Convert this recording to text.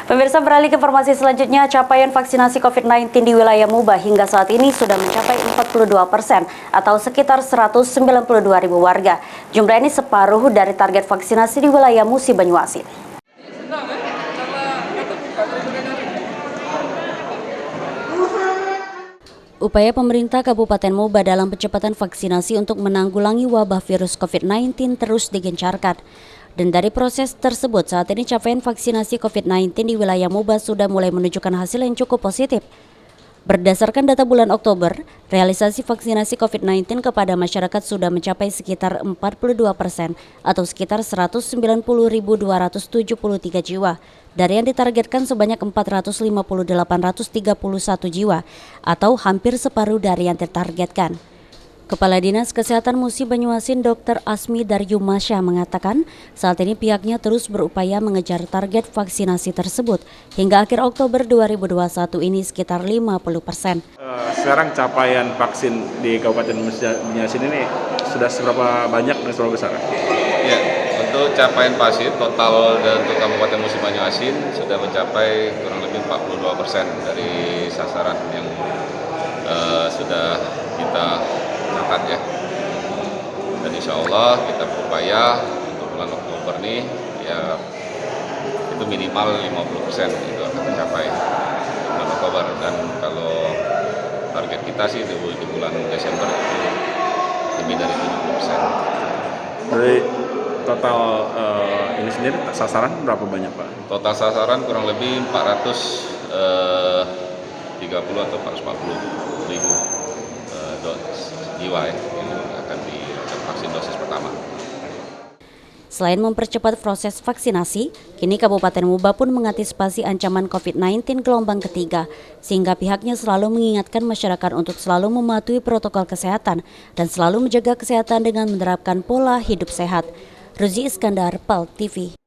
Pemirsa, beralih ke informasi selanjutnya, capaian vaksinasi COVID-19 di wilayah Muba hingga saat ini sudah mencapai 42% atau sekitar 192.000 warga. Jumlah ini separuh dari target vaksinasi di wilayah Musi Banyuasin. Upaya pemerintah Kabupaten Muba dalam percepatan vaksinasi untuk menanggulangi wabah virus COVID-19 terus digencarkan. Dan dari proses tersebut, saat ini capaian vaksinasi COVID-19 di wilayah Muba sudah mulai menunjukkan hasil yang cukup positif. Berdasarkan data bulan Oktober, realisasi vaksinasi COVID-19 kepada masyarakat sudah mencapai sekitar 42% atau sekitar 190.273 jiwa dari yang ditargetkan sebanyak 450.831 jiwa atau hampir separuh dari yang ditargetkan. Kepala Dinas Kesehatan Musi Banyuasin Dr. Asmi Daryumasya mengatakan saat ini pihaknya terus berupaya mengejar target vaksinasi tersebut hingga akhir Oktober 2021 ini sekitar 50%. Sekarang capaian vaksin di Kabupaten Musi Banyuasin ini sudah seberapa banyak dan seberapa besar? Ya, untuk capaian vaksin total untuk Kabupaten Musi Banyuasin sudah mencapai kurang lebih 42% dari sasaran yang sudah kita catat ya. Dan insya Allah kita berupaya untuk bulan Oktober nih ya itu minimal 50% itu akan tercapai bulan Oktober, dan kalau target kita sih di bulan Desember itu lebih dari 70%. Dari total ini sendiri sasaran berapa banyak Pak? Total sasaran kurang lebih 430 atau 440 ribu jiwa yang akan divaksin dosis pertama. Selain mempercepat proses vaksinasi, kini Kabupaten Muba pun mengantisipasi ancaman COVID-19 gelombang ketiga, sehingga pihaknya selalu mengingatkan masyarakat untuk selalu mematuhi protokol kesehatan dan selalu menjaga kesehatan dengan menerapkan pola hidup sehat. Ruzi Iskandar, PAL TV.